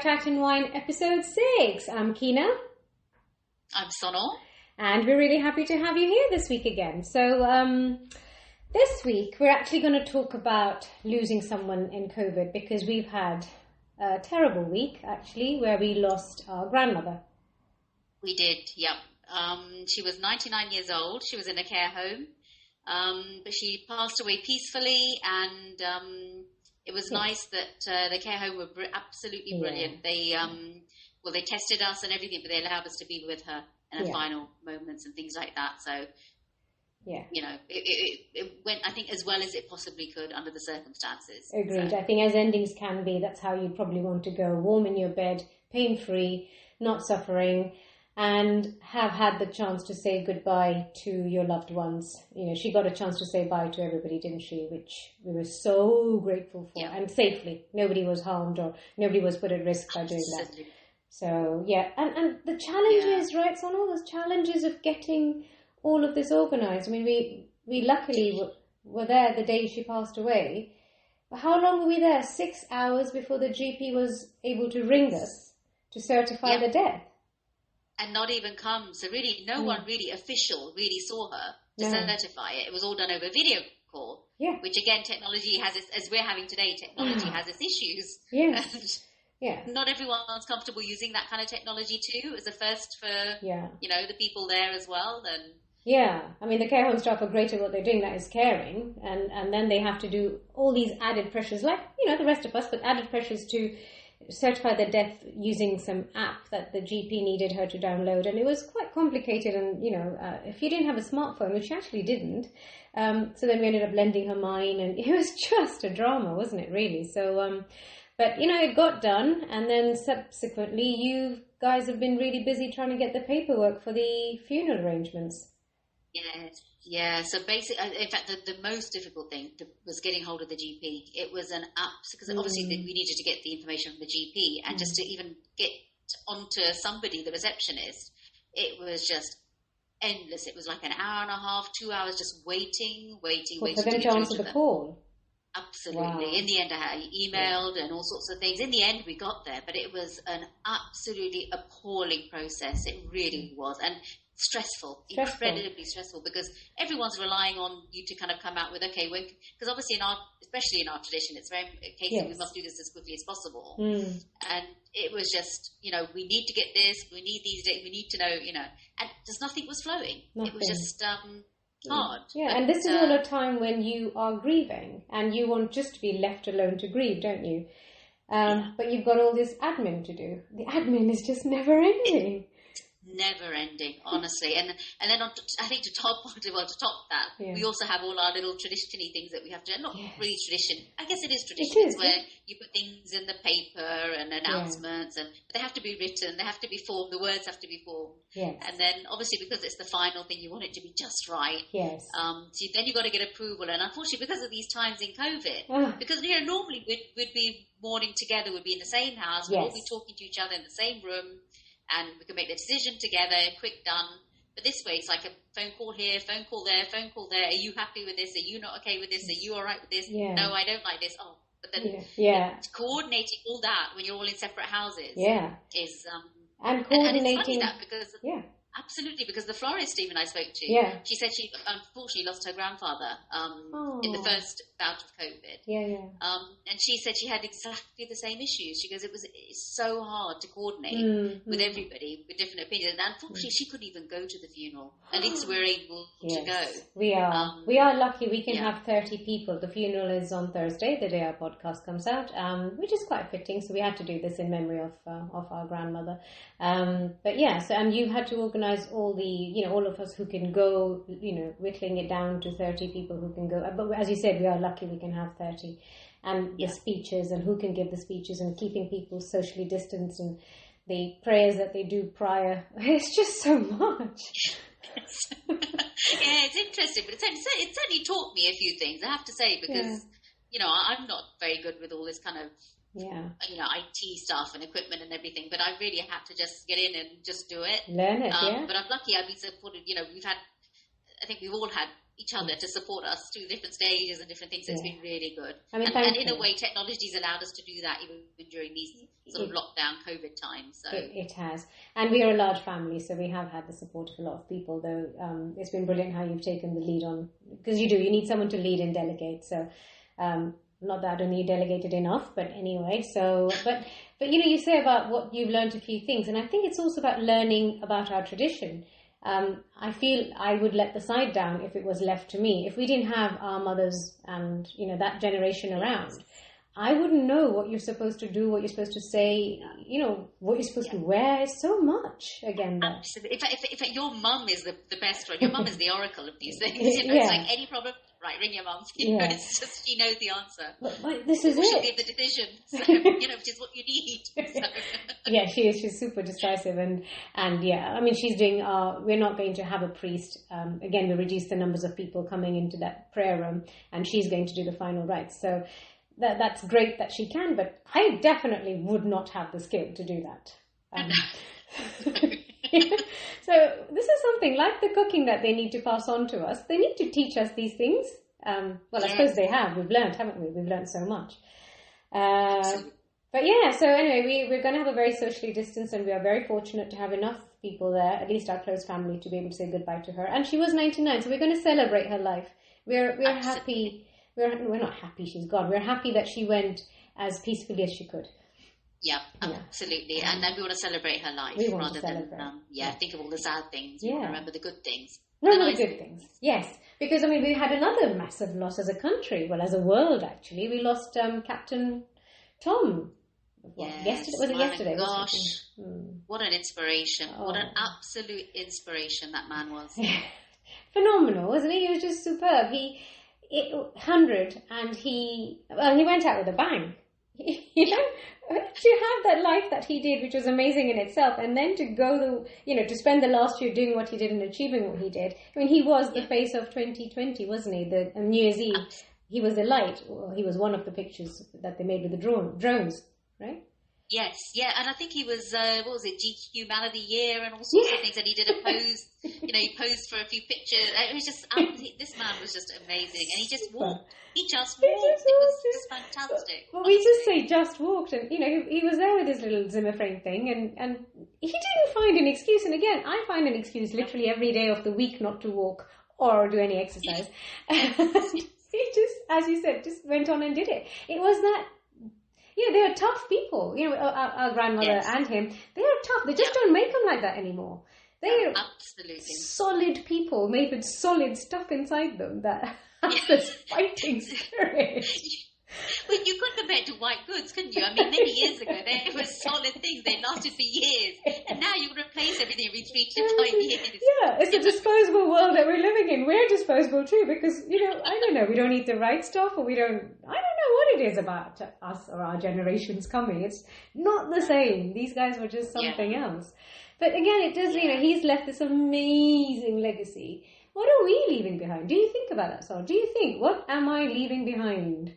Tat and Wine, episode 6. I'm Keena. I'm Sonal. And we're really happy to have you here this week again. So this week, we're actually going to talk about losing someone in COVID because we've had a terrible week, actually, where we lost our grandmother. We did, yeah. She was 99 years old. She was in a care home, but she passed away peacefully, and it was nice that the care home were absolutely brilliant. They they tested us and everything, but they allowed us to be with her in her final moments and things like that. So, you know, it went, I think, as well as it possibly could under the circumstances. Agreed. So. I think as endings can be, that's how you probably want to go. Warm in your bed, pain-free, not suffering, and have had the chance to say goodbye to your loved ones. You know, she got a chance to say bye to everybody, didn't she? Which we were so grateful for, and safely. Nobody was harmed or nobody was put at risk by doing that. So, and the challenges, right? So, all those challenges of getting all of this organised. I mean, we luckily were there the day she passed away. But how long were we there? 6 hours before the GP was able to ring us to certify the death. And not even come. So really, no one really official really saw her to certify it. It was all done over video call. Yeah. Which again, technology has its, as we're having today, technology has its issues. Yeah. Not everyone's comfortable using that kind of technology too. It was a first for the people there as well. And I mean, the care home staff are great at what they're doing. That is caring, and then they have to do all these added pressures, like the rest of us, but added pressures to certify the death using some app that the GP needed her to download, and it was quite complicated. And if you didn't have a smartphone, which she actually didn't, so then we ended up lending her mine, and it was just a drama, wasn't it? Really. So, but it got done, and then subsequently, you guys have been really busy trying to get the paperwork for the funeral arrangements. Yes. Yeah, so basically, in fact, the most difficult thing was getting hold of the GP. It was an because obviously we needed to get the information from the GP, and just to even get onto somebody, the receptionist, it was just endless. It was like an hour and a half, 2 hours, just waiting For them to answer the call. Absolutely. Wow. In the end, I emailed and all sorts of things. In the end, we got there, but it was an absolutely appalling process. It really was. And stressful, incredibly stressful, because everyone's relying on you to kind of come out with, because obviously especially in our tradition, it's very a case that we must do this as quickly as possible. And it was just, we need to get this, we need these dates, we need to know, and just nothing was flowing. It was just hard. Yeah, but, and this is all a time when you are grieving, and you want just to be left alone to grieve, don't you? But you've got all this admin to do. The admin is just never ending. Never ending, honestly, and then I think to top that, we also have all our little tradition-y things that we have to. Not really tradition. I guess it is tradition. It's where you put things in the paper and announcements, but they have to be written. They have to be formed. The words have to be formed. Yes. And then obviously because it's the final thing, you want it to be just right. Yes. So then you've got to get approval, and unfortunately because of these times in COVID, because normally we'd be mourning together, we'd be in the same house, we'd all be talking to each other in the same room. And we can make the decision together, quick, done. But this way, it's like a phone call here, phone call there, phone call there. Are you happy with this? Are you not okay with this? Are you all right with this? Yeah. No, I don't like this. Oh, but then coordinating all that when you're all in separate houses is and coordinating and it's funny that because absolutely, because the florist Steve and I spoke to, she said she unfortunately lost her grandfather in the first bout of COVID. And she said she had exactly the same issues. She goes, it's so hard to coordinate with everybody with different opinions. And unfortunately, she couldn't even go to the funeral. At least we're able to go. We are. We are lucky. We can have 30 people. The funeral is on Thursday, the day our podcast comes out, which is quite fitting. So we had to do this in memory of our grandmother. But so and you had to organise all the, all of us who can go, whittling it down to 30 people who can go. But as you said, we are lucky we can have 30. And the speeches and who can give the speeches and keeping people socially distanced and the prayers that they do prior. It's just so much. It's interesting, but it certainly taught me a few things, I have to say, because, I'm not very good with all this kind of IT stuff and equipment and everything, but I really had to just get in and just do it. Learn it, But I'm lucky I've been supported, I think we've all had each other to support us through different stages and different things. So it's been really good. I mean, and in a way, technology's allowed us to do that even during these sort of lockdown COVID times. So it has. And we are a large family, so we have had the support of a lot of people, though it's been brilliant how you've taken the lead on, because you need someone to lead and delegate. So not that only you delegated enough, but anyway, so, but you say about what you've learned a few things, and I think it's also about learning about our tradition. I feel I would let the side down if it was left to me. If we didn't have our mothers and, that generation around, I wouldn't know what you're supposed to do, what you're supposed to say, what you're supposed to wear. So much, again. Absolutely. In fact, your mum is the best one. Your mum is the oracle of these things. It's like any problem, right, ring your mum. It's just, she knows the answer. But this is she'll give the decision, so, which is what you need. So. Yeah, she is. She's super decisive. And yeah, I mean, she's doing we're not going to have a priest. Again, we reduced the numbers of people coming into that prayer room, and she's going to do the final rites. So that's great that she can, but I definitely would not have the skill to do that. So this is something like the cooking that they need to pass on to us. They need to teach us these things. I suppose they have. We've learned, haven't we? We've learned so much. But yeah, so anyway, we're going to have a very socially distanced, and we are very fortunate to have enough people there, at least our close family, to be able to say goodbye to her. And she was 99, so we're going to celebrate her life. We're happy. We're not happy she's gone. We're happy that she went as peacefully as she could. Yeah, absolutely. And then we want to celebrate her life rather than think of all the sad things. We want to remember the good things. Remember the good things. Yes, because we had another massive loss as a country. Well, as a world, actually, we lost Captain Tom. Yesterday? Was it yesterday? Gosh, what an inspiration! What an absolute inspiration that man was. Phenomenal, wasn't he? He was just superb. 100, and he went out with a bang. To have that life that he did, which was amazing in itself, and then to go to spend the last year doing what he did and achieving what he did. I mean, he was the face of 2020, wasn't he? The New Year's Eve, he was the light. Well, he was one of the pictures that they made with the drones, right? Yes, and I think he was, GQ Man of the Year and all sorts of things, and he did a pose, he posed for a few pictures. It was just, this man was just amazing, and he just walked. It was just fantastic. Well, we just say just walked, and, he was there with his little Zimmer frame thing, and he didn't find an excuse, and again, I find an excuse literally every day of the week not to walk or do any exercise. He just, as you said, just went on and did it. It was that. They are tough people. Our grandmother and him, they are tough. They just don't make them like that anymore. They are absolutely solid people made with solid stuff inside them that have this fighting spirit. Well, you couldn't compare it to white goods, couldn't you? I mean, many years ago, they were solid things. They lasted for years. And now you replace everything every 3 to 5 years. Yeah, it's a disposable world that we're living in. We're disposable too because, I don't know, we don't eat the right stuff, or I don't know what it is about us or our generations coming. It's not the same. These guys were just something else. But again, it does, he's left this amazing legacy. What are we leaving behind? Do you think about that, Sarah? Do you think, what am I leaving behind?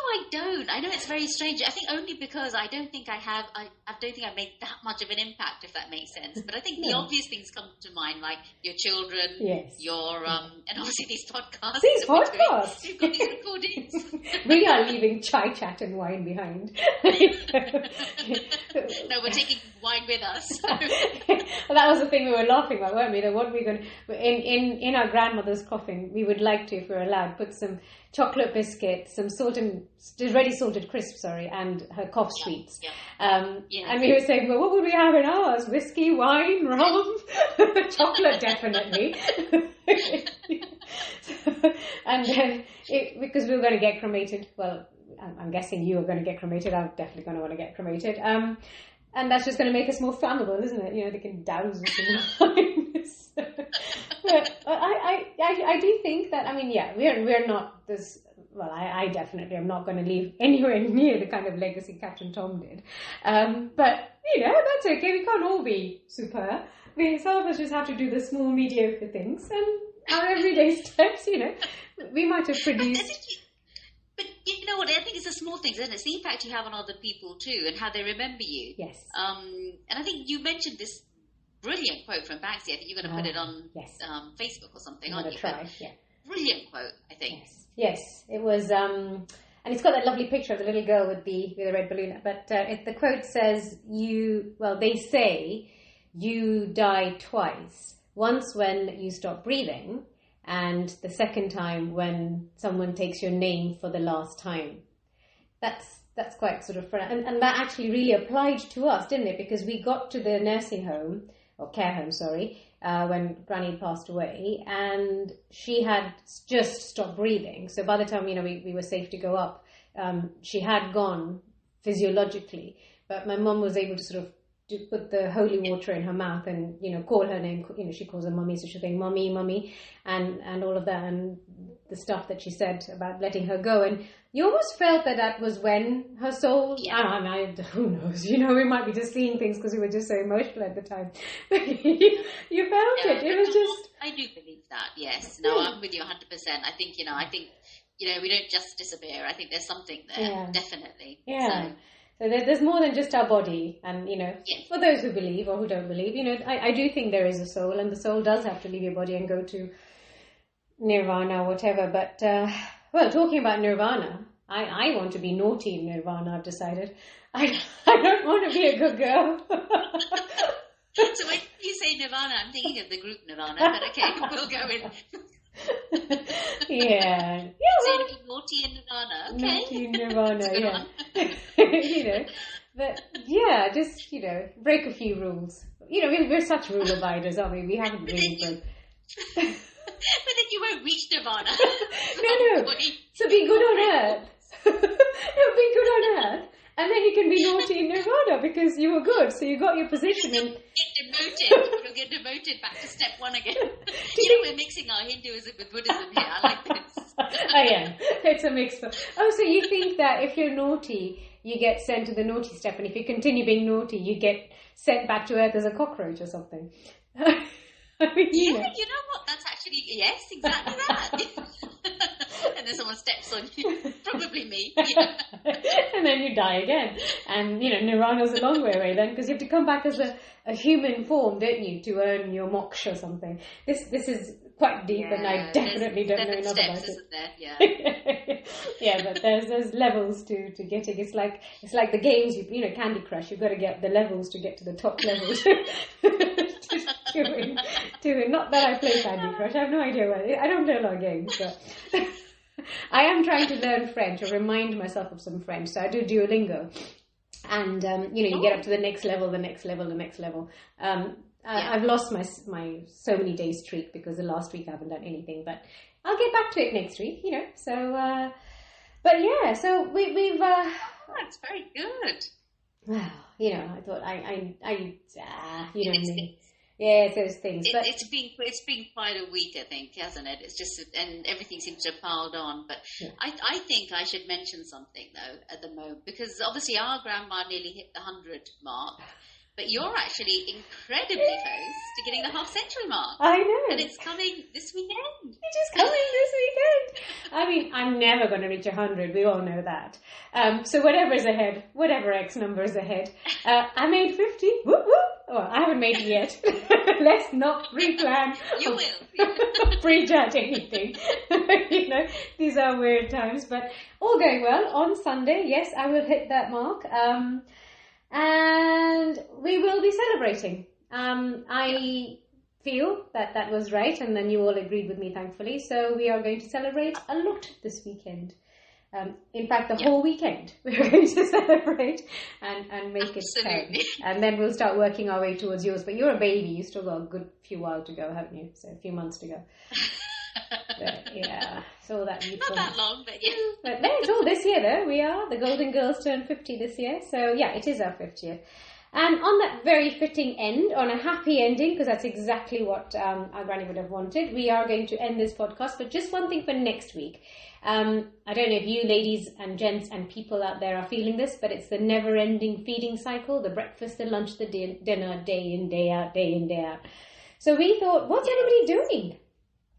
I don't. I know it's very strange. I think only because I don't think I have. I don't think I make that much of an impact, if that makes sense. But I think the obvious things come to mind, like your children, your and obviously these podcasts. We've got these recordings. We are leaving chai chat and wine behind. No, we're taking wine with us. Well, that was the thing we were laughing about, weren't we? That what we're going in our grandmother's coffin, we would like to, if we're allowed, put some chocolate biscuits, some ready salted crisps, and her cough sweets. And we were saying, well, what would we have in ours? Whiskey, wine, rum, chocolate, definitely. And then, because we were going to get cremated, well, I'm guessing you are going to get cremated. I'm definitely going to want to get cremated. And that's just going to make us more flammable, isn't it? They can douse us in wine. But I do think that, we're not this. Well, I definitely am not going to leave anywhere near the kind of legacy Captain Tom did. But, that's okay. We can't all be super. Some of us just have to do the small, mediocre things. And our everyday steps, we might have produced... But you know what? I think it's the small things, isn't it? It's the impact you have on other people too, and how they remember you. Yes. And I think you mentioned this brilliant quote from Banksy. I think you're going to put it on Facebook or something, aren't you? Try, yeah. Brilliant quote, I think. Yes, it was, and it's got that lovely picture of the little girl with the red balloon. But the quote says, they say you die twice. Once when you stop breathing, and the second time when someone takes your name for the last time. That's quite sort of fun. And that actually really applied to us, didn't it? Because we got to the nursing home, or care home, sorry, when Granny passed away, and she had just stopped breathing. So by the time, we were safe to go up, she had gone physiologically, but my mum was able to sort of put the holy water in her mouth and, call her name. She calls her mummy, so she'll think mummy, mummy, and all of that, and the stuff that she said about letting her go. And you almost felt that was when her soul, who knows, we might be just seeing things because we were just so emotional at the time. You felt it. It was just... I do believe that, yes. No, I'm with you 100%. I think, we don't just disappear. I think there's something there, definitely. Yeah. So there's more than just our body, and for those who believe or who don't believe, I do think there is a soul, and the soul does have to leave your body and go to nirvana or whatever. But talking about nirvana, I want to be naughty in nirvana. I've decided I don't want to be a good girl. So when you say nirvana, I'm thinking of the group Nirvana, but okay, we'll go with. Yeah. So to be naughty in nirvana, okay. Naughty in nirvana, yeah. But yeah, just break a few rules. We're such rule abiders, aren't we? We haven't really broke. But then you won't reach nirvana. No. So be good on earth. Be good on earth. And then you can be naughty in nirvana because you were good. So you got your position. And You'll get demoted back to step one again. We're mixing our Hinduism with Buddhism here. I like this. Yeah. It's a mix. So you think that if you're naughty, you get sent to the naughty step. And if you continue being naughty, you get sent back to earth as a cockroach or something. I mean, you know what? That's actually, yes, exactly that. And then someone steps on you. Probably me. Yeah. And then you die again. And, nirvana's a long way away then, because you have to come back as a human form, don't you, to earn your moksha or something. This is quite deep, and I definitely don't know enough about it. Isn't there? Yeah. Yeah, but there's levels to getting. It's like the games, Candy Crush. You've got to get the levels to get to the top level. Not that I play Candy Crush. I have no idea what. I don't play a lot of games, but I am trying to learn French or remind myself of some French. So I do Duolingo, and you get up to the next level. I've lost my so many days streak because the last week I haven't done anything, but I'll get back to it next week. So but yeah, so we've. That's very good. Well, I thought Yeah, it's those things. But it's been quite a week, I think, hasn't it? It's just, and everything seems to have piled on. But yeah. I think I should mention something though at the moment, because obviously our grandma nearly hit the 100 mark, but you're actually incredibly close to getting the half-century mark. I know. And it's coming this weekend. It is coming this weekend. I mean, I'm never going to reach 100. We all know that. So whatever's ahead, whatever X number is ahead, I made 50. Whoop, whoop. Well, I haven't made it yet. Let's not pre-plan. You will. Prejudge anything. These are weird times, but all going well. On Sunday, yes, I will hit that mark. And we will be celebrating. I feel that was right, and then you all agreed with me, thankfully. So we are going to celebrate a lot this weekend. In fact, the whole weekend we're going to celebrate and make it count. And then we'll start working our way towards yours. But you're a baby. You still got a good few while to go, haven't you? So a few months to go. But, yeah, so that not that long, but yeah. But no, it's all this year though. We are the Golden Girls turned 50 this year, so yeah, it is our 50th. And on that very fitting end, on a happy ending, because that's exactly what our granny would have wanted, we are going to end this podcast. But just one thing for next week. I don't know if you ladies and gents and people out there are feeling this, but it's the never-ending feeding cycle: the breakfast, the lunch, the dinner, day in, day out, day in, day out. So we thought, what's everybody doing?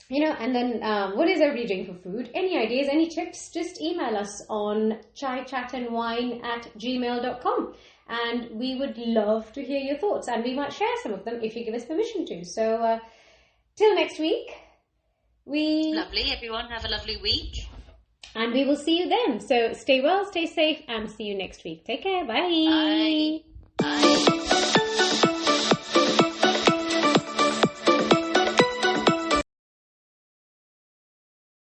And then what is everybody doing for food? Any ideas, any tips? Just email us on chaichatandwine@gmail.com. and we would love to hear your thoughts, and we might share some of them if you give us permission to. So till next week, lovely, everyone, have a lovely week, and we will see you then. So stay well, stay safe, and see you next week. Take care. Bye. Bye.